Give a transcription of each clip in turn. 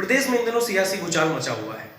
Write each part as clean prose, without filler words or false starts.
प्रदेश में इन दिनों सियासी भूचाल मचा हुआ है।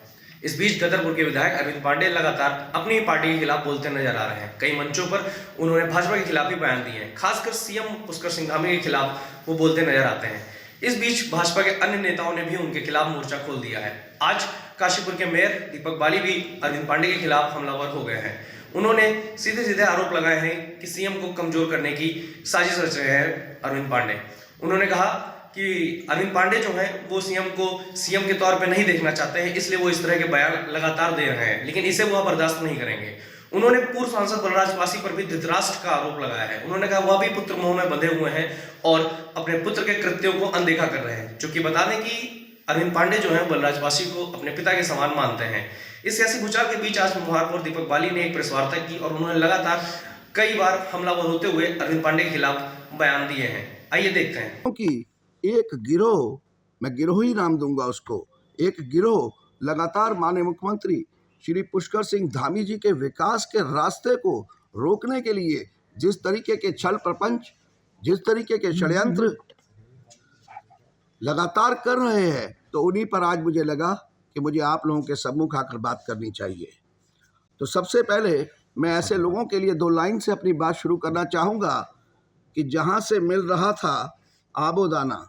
इस बीच गदरपुर के विधायक अरविंद पांडे लगातार अपनी पार्टी के खिलाफ बोलते नजर आ रहे हैं। कई मंचों पर उन्होंने भाजपा के खिलाफ ही बयान दिए हैं। खासकर सीएम पुष्कर सिंह धामी के खिलाफ वो बोलते नजर आते हैं। इस बीच भाजपा के अन्य नेताओं ने भी उनके खिलाफ मोर्चा खोल दिया है। आज काशीपुर के मेयर दीपक बाली भी अरविंद पांडे के खिलाफ हमलावर हो गए हैं। उन्होंने सीधे सीधे आरोप लगाए हैं कि सीएम को कमजोर करने की साजिश रच रहे हैं अरविंद पांडे। उन्होंने कहा कि अरविंद पांडे जो हैं वो सीएम को सीएम के तौर पे नहीं देखना चाहते हैं, इसलिए वो इस तरह के बयान लगातार दे रहे हैं, लेकिन इसे वो बर्दाश्त नहीं करेंगे। उन्होंने पूर्व सांसद बलराज पासी पर भी धृतराष्ट्र का आरोप लगाया है। उन्होंने कहा वह भी पुत्र मोह में बंधे हुए हैं और अपने पुत्र के कृत्यों को अनदेखा कर रहे हैं। चूंकि बता दें कि अरविंद पांडे जो है बलराज पासी को अपने पिता के समान मानते हैं। इस सियासी भूचाल के बीच आज महापौर दीपक बाली ने एक प्रेस वार्ता की और उन्होंने लगातार कई बार हमलावर होते हुए अरविंद पांडे के खिलाफ बयान दिए हैं। आइए देखते हैं। क्योंकि एक गिरोह, मैं गिरोह ही नाम दूंगा उसको, एक गिरोह लगातार माननीय मुख्यमंत्री श्री पुष्कर सिंह धामी जी के विकास के रास्ते को रोकने के लिए जिस तरीके के छल प्रपंच, जिस तरीके के षड्यंत्र लगातार कर रहे हैं, तो उन्हीं पर आज मुझे लगा कि मुझे आप लोगों के सम्मुख आकर बात करनी चाहिए। तो सबसे पहले मैं ऐसे लोगों के लिए 2 लाइन से अपनी बात शुरू करना चाहूँगा कि जहाँ से मिल रहा था आबोदाना,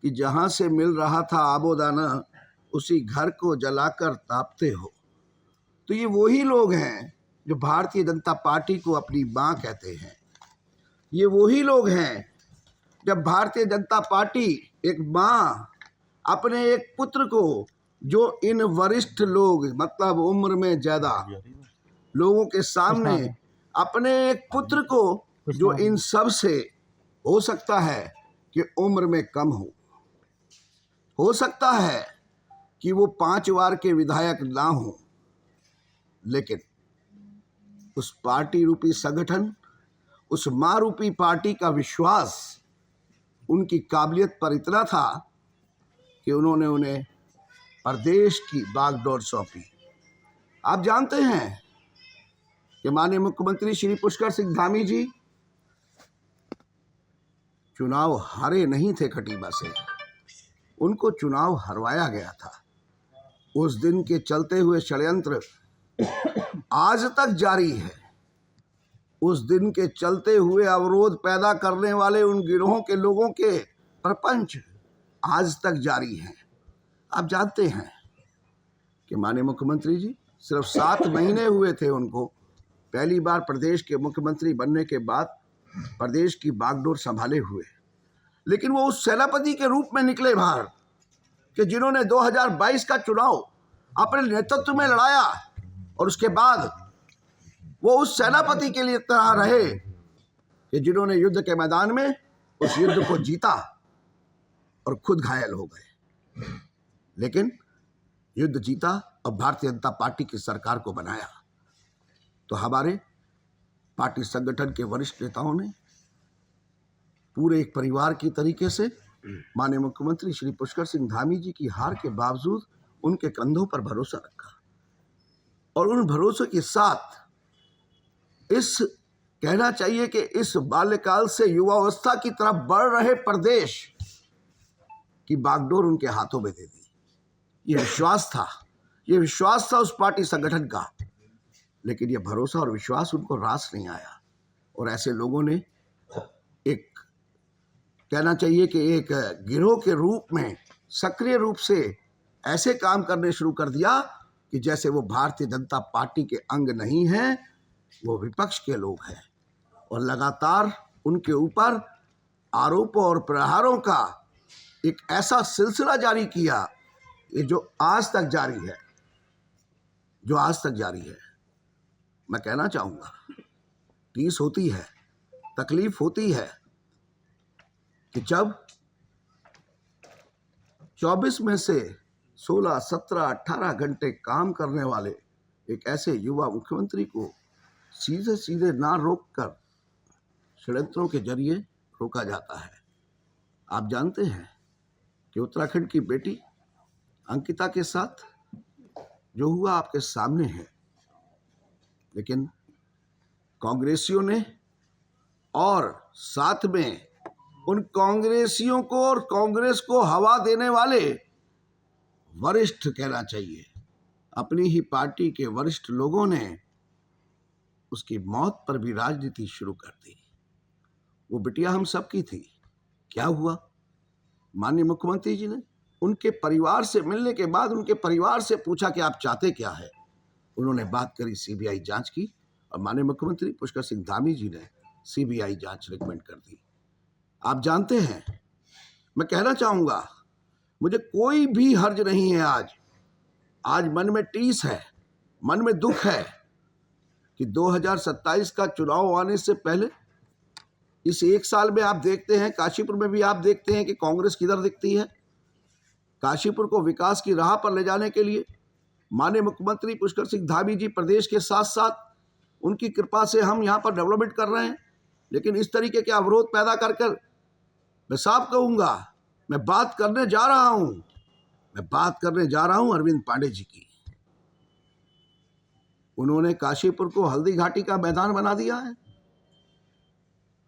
कि जहाँ से मिल रहा था आबोदाना उसी घर को जलाकर तापते हो। तो ये वही लोग हैं जो भारतीय जनता पार्टी को अपनी माँ कहते हैं। ये वही लोग हैं जब भारतीय जनता पार्टी एक माँ अपने एक पुत्र को, जो इन वरिष्ठ लोग मतलब उम्र में ज़्यादा लोगों के सामने अपने एक पुत्र को, जो इन सब से हो सकता है कि उम्र में कम हो सकता है कि वो 5 बार के विधायक ना हो, लेकिन उस पार्टी रूपी संगठन, उस माँ रूपी पार्टी का विश्वास उनकी काबिलियत पर इतना था कि उन्होंने उन्हें प्रदेश की बागडोर सौंपी। आप जानते हैं कि माननीय मुख्यमंत्री श्री पुष्कर सिंह धामी जी चुनाव हारे नहीं थे खटीमा से, उनको चुनाव हरवाया गया था। उस दिन के चलते हुए षड्यंत्र आज तक जारी है। उस दिन के चलते हुए अवरोध पैदा करने वाले उन गिरोहों के लोगों के प्रपंच आज तक जारी हैं। आप जानते हैं कि माननीय मुख्यमंत्री जी सिर्फ 7 महीने हुए थे उनको पहली बार प्रदेश के मुख्यमंत्री बनने के बाद प्रदेश की बागडोर संभाले हुए, लेकिन वो उस सेनापति के रूप में निकले बाहर कि जिन्होंने 2022 का चुनाव अपने नेतृत्व में लड़ाया और उसके बाद वो उस सेनापति के लिए तरह रहे कि जिन्होंने युद्ध के मैदान में उस युद्ध को जीता और खुद घायल हो गए, लेकिन युद्ध जीता और भारतीय जनता पार्टी की सरकार को बनाया। तो हमारे पार्टी संगठन के वरिष्ठ नेताओं ने पूरे एक परिवार की तरीके से माननीय मुख्यमंत्री श्री पुष्कर सिंह धामी जी की हार के बावजूद उनके कंधों पर भरोसा रखा और उन भरोसे के साथ इस कहना चाहिए कि इस बाल्यकाल से युवावस्था की तरफ बढ़ रहे प्रदेश की बागडोर उनके हाथों में दे दी। ये विश्वास था उस पार्टी संगठन का, लेकिन ये भरोसा और विश्वास उनको रास नहीं आया और ऐसे लोगों ने एक कहना चाहिए कि एक गिरोह के रूप में सक्रिय रूप से ऐसे काम करने शुरू कर दिया कि जैसे वो भारतीय जनता पार्टी के अंग नहीं हैं, वो विपक्ष के लोग हैं और लगातार उनके ऊपर आरोपों और प्रहारों का एक ऐसा सिलसिला जारी किया जो आज तक जारी है। मैं कहना चाहूँगा, टीस होती है, तकलीफ होती है कि जब 24 में से 16, 17, 18 घंटे काम करने वाले एक ऐसे युवा मुख्यमंत्री को सीधे सीधे ना रोककर षड्यंत्रों के जरिए रोका जाता है। आप जानते हैं कि उत्तराखंड की बेटी अंकिता के साथ जो हुआ आपके सामने है, लेकिन कांग्रेसियों ने और साथ में उन कांग्रेसियों को और कांग्रेस को हवा देने वाले वरिष्ठ कहना चाहिए, अपनी ही पार्टी के वरिष्ठ लोगों ने उसकी मौत पर भी राजनीति शुरू कर दी। वो बिटिया हम सबकी थी। क्या हुआ? माननीय मुख्यमंत्री जी ने उनके परिवार से मिलने के बाद उनके परिवार से पूछा कि आप चाहते क्या है। उन्होंने बात करी, सीबीआई जांच की, और माननीय मुख्यमंत्री पुष्कर सिंह धामी जी ने सीबीआई जांच रिकमेंड कर दी। आप जानते हैं, मैं कहना चाहूंगा, मुझे कोई भी हर्ज नहीं है। आज मन में टीस है, मन में दुख है कि 2027 का चुनाव आने से पहले इस एक साल में आप देखते हैं, काशीपुर में भी आप देखते हैं कि कांग्रेस किधर दिखती है। काशीपुर को विकास की राह पर ले जाने के लिए माननीय मुख्यमंत्री पुष्कर सिंह धामी जी प्रदेश के साथ साथ उनकी कृपा से हम यहाँ पर डेवलपमेंट कर रहे हैं। लेकिन इस तरीके के अवरोध पैदा कर मैं साफ कहूँगा, मैं बात करने जा रहा हूँ अरविंद पांडे जी की। उन्होंने काशीपुर को हल्दी घाटी का मैदान बना दिया है।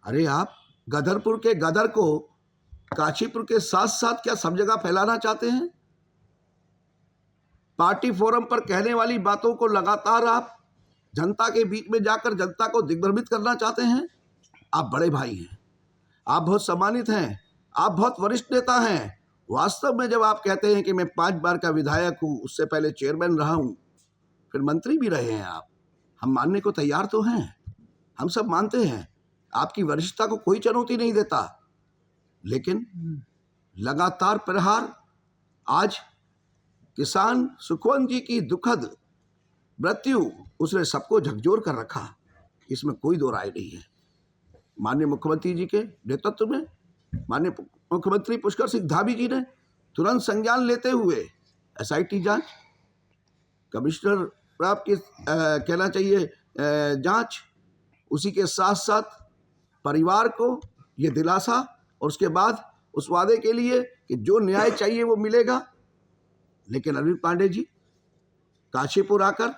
अरे आप गदरपुर के गदर को काशीपुर के साथ साथ क्या सब जगह फैलाना चाहते हैं? पार्टी फोरम पर कहने वाली बातों को लगातार आप जनता के बीच में जाकर जनता को दिग्भ्रमित करना चाहते हैं। आप बड़े भाई हैं, आप बहुत सम्मानित हैं, आप बहुत वरिष्ठ नेता हैं। वास्तव में जब आप कहते हैं कि मैं 5 बार का विधायक हूं, उससे पहले चेयरमैन रहा हूं, फिर मंत्री भी रहे हैं आप, हम मानने को तैयार तो हैं। हम सब मानते हैं, आपकी वरिष्ठता को कोई चुनौती नहीं देता। लेकिन लगातार प्रहार, आज किसान सुखवंत जी की दुखद मृत्यु, उसने सबको झकझोर कर रखा, इसमें कोई दो राय नहीं है। माननीय मुख्यमंत्री जी के नेतृत्व में माननीय मुख्यमंत्री पुष्कर सिंह धामी जी ने तुरंत संज्ञान लेते हुए एसआईटी जांच, कमिश्नर प्राप्त की कहना चाहिए जांच, उसी के साथ साथ परिवार को ये दिलासा और उसके बाद उस वादे के लिए कि जो न्याय चाहिए वो मिलेगा। लेकिन अरविंद पांडे जी काशीपुर आकर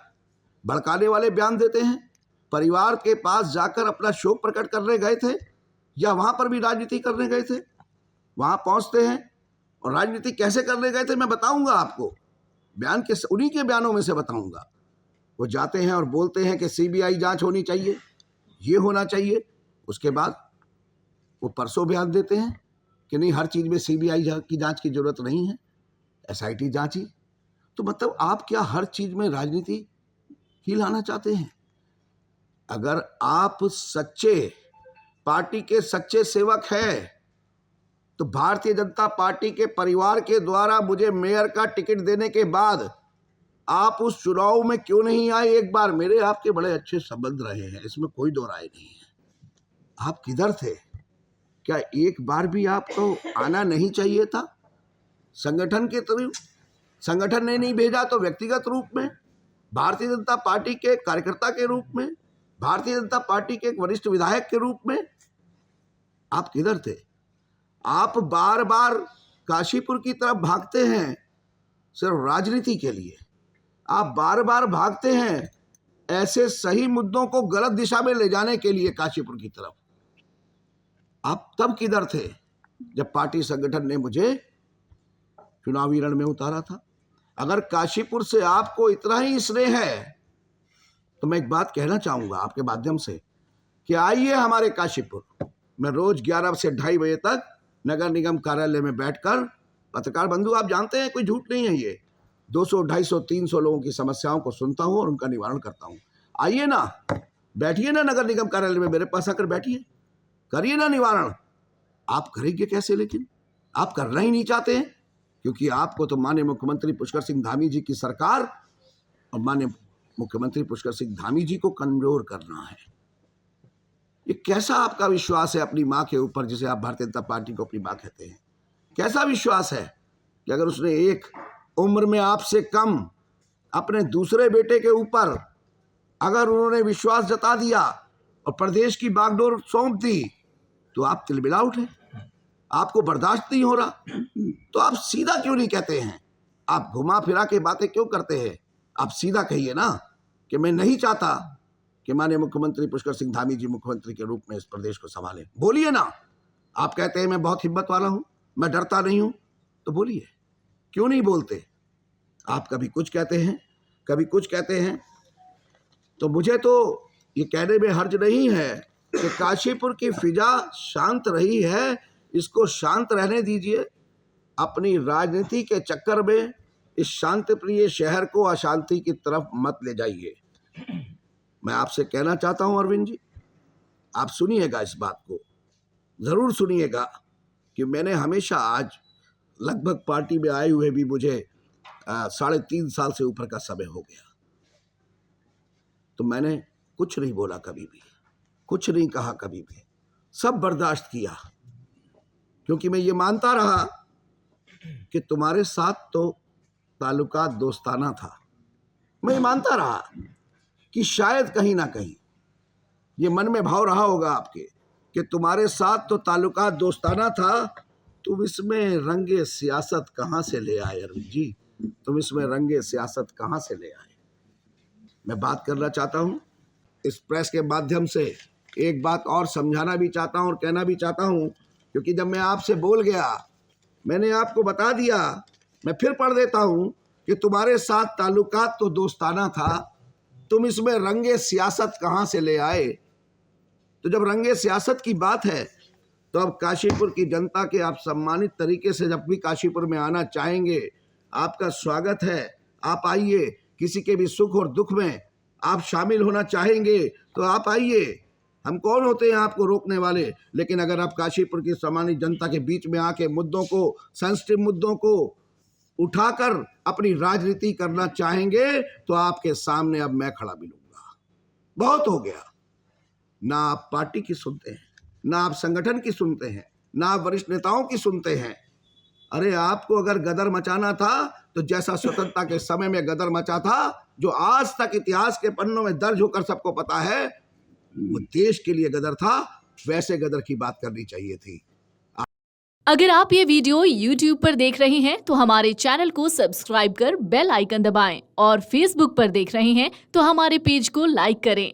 भड़काने वाले बयान देते हैं। परिवार के पास जाकर अपना शोक प्रकट करने गए थे या वहां पर भी राजनीति करने गए थे? वहां पहुंचते हैं और राजनीति कैसे करने गए थे मैं बताऊंगा आपको, बयान के उन्हीं के बयानों में से बताऊंगा। वो जाते हैं और बोलते हैं कि सीबीआई जांच होनी चाहिए, ये होना चाहिए। उसके बाद वो परसों बयान देते हैं कि नहीं, हर चीज़ में सीबीआई की जांच की जरूरत नहीं है, एसआईटी जांच ही। तो मतलब आप क्या हर चीज़ में राजनीति ही लाना चाहते हैं? अगर आप सच्चे पार्टी के सच्चे सेवक हैं तो भारतीय जनता पार्टी के परिवार के द्वारा मुझे मेयर का टिकट देने के बाद आप उस चुनाव में क्यों नहीं आए? एक बार मेरे आपके बड़े अच्छे संबंध रहे हैं, इसमें कोई दो राय नहीं है। आप किधर थे? क्या एक बार भी आपको आना नहीं चाहिए था? संगठन के थ्रू, संगठन ने नहीं भेजा तो व्यक्तिगत रूप में, भारतीय जनता पार्टी के कार्यकर्ता के रूप में, भारतीय जनता पार्टी के एक वरिष्ठ विधायक के रूप में आप किधर थे? आप बार बार काशीपुर की तरफ भागते हैं सिर्फ राजनीति के लिए। आप बार बार भागते हैं ऐसे सही मुद्दों को गलत दिशा में ले जाने के लिए काशीपुर की तरफ। आप तब किधर थे जब पार्टी संगठन ने मुझे चुनावी रण में उतारा था? अगर काशीपुर से आपको इतना ही स्नेह है तो मैं एक बात कहना चाहूंगा आपके माध्यम से कि आइए हमारे काशीपुर। मैं रोज 11 से 2:30 बजे तक नगर निगम कार्यालय में बैठकर, पत्रकार बंधु आप जानते हैं कोई झूठ नहीं है ये, 200, 250, 300 लोगों की समस्याओं को सुनता हूं और उनका निवारण करता हूं। आइए ना, बैठिए ना नगर निगम कार्यालय में, मेरे पास आकर बैठिए, करिए ना निवारण। आप करेंगे कैसे? लेकिन आप करना ही नहीं चाहते हैं क्योंकि आपको तो माननीय मुख्यमंत्री पुष्कर सिंह धामी जी की सरकार और माननीय मुख्यमंत्री पुष्कर सिंह धामी जी को कमजोर करना है। ये कैसा आपका विश्वास है अपनी माँ के ऊपर, जिसे आप भारतीय जनता पार्टी को अपनी माँ कहते हैं? कैसा विश्वास है कि अगर उसने एक उम्र में आपसे कम अपने दूसरे बेटे के ऊपर अगर उन्होंने विश्वास जता दिया और प्रदेश की बागडोर सौंप दी तो आप तिलमिला उठे, आपको बर्दाश्त नहीं हो रहा? तो आप सीधा क्यों नहीं कहते हैं? आप घुमा फिरा के बातें क्यों करते हैं? आप सीधा कहिए ना कि मैं नहीं चाहता कि माननीय मुख्यमंत्री पुष्कर सिंह धामी जी मुख्यमंत्री के रूप में इस प्रदेश को संभालें। बोलिए ना। आप कहते हैं मैं बहुत हिम्मत वाला हूं, मैं डरता नहीं हूं, तो बोलिए, क्यों नहीं बोलते? आप कभी कुछ कहते हैं, कभी कुछ कहते हैं। तो मुझे तो ये कहने में हर्ज नहीं है कि काशीपुर की फिजा शांत रही है, इसको शांत रहने दीजिए। अपनी राजनीति के चक्कर में इस शांतिप्रिय शहर को अशांति की तरफ मत ले जाइए। मैं आपसे कहना चाहता हूं अरविंद जी, आप सुनिएगा, इस बात को ज़रूर सुनिएगा कि मैंने हमेशा, आज लगभग पार्टी में आए हुए भी मुझे 3.5 साल से ऊपर का समय हो गया, तो मैंने कुछ नहीं बोला कभी भी, कुछ नहीं कहा कभी भी, सब बर्दाश्त किया, क्योंकि मैं ये मानता रहा कि तुम्हारे साथ तो ताल्लुकात दोस्ताना था। मैं ये मानता रहा कि शायद कहीं ना कहीं ये मन में भाव रहा होगा आपके कि तुम्हारे साथ तो ताल्लुकात दोस्ताना था, तुम इसमें रंगे सियासत कहाँ से ले आए अरविंद जी, तुम इसमें रंगे सियासत कहाँ से ले आए। मैं बात करना चाहता हूँ इस प्रेस के माध्यम से, एक बात और समझाना भी चाहता हूँ और कहना भी चाहता हूँ, क्योंकि जब मैं आपसे बोल गया, मैंने आपको बता दिया, मैं फिर पढ़ देता हूँ कि तुम्हारे साथ ताल्लुकात तो दोस्ताना था, तुम इसमें रंगे सियासत कहाँ से ले आए। तो जब रंगे सियासत की बात है, तो अब काशीपुर की जनता के आप सम्मानित तरीके से जब भी काशीपुर में आना चाहेंगे, आपका स्वागत है, आप आइए। किसी के भी सुख और दुख में आप शामिल होना चाहेंगे तो आप आइए, हम कौन होते हैं आपको रोकने वाले। लेकिन अगर आप काशीपुर की सामान्य जनता के बीच में आके मुद्दों को, सेंसिटिव मुद्दों को उठाकर अपनी राजनीति करना चाहेंगे, तो आपके सामने अब मैं खड़ा मिलूंगा। बहुत हो गया, ना आप पार्टी की सुनते हैं, ना आप संगठन की सुनते हैं, ना आप वरिष्ठ नेताओं की सुनते हैं। अरे आपको अगर गदर मचाना था तो जैसा स्वतंत्रता के समय में गदर मचा था, जो आज तक इतिहास के पन्नों में दर्ज होकर सबको पता है, वो देश के लिए गदर था, वैसे गदर की बात करनी चाहिए थी। अगर आप ये वीडियो YouTube पर देख रहे हैं तो हमारे चैनल को सब्सक्राइब कर बेल आइकन दबाएं, और Facebook पर देख रहे हैं तो हमारे पेज को लाइक करें।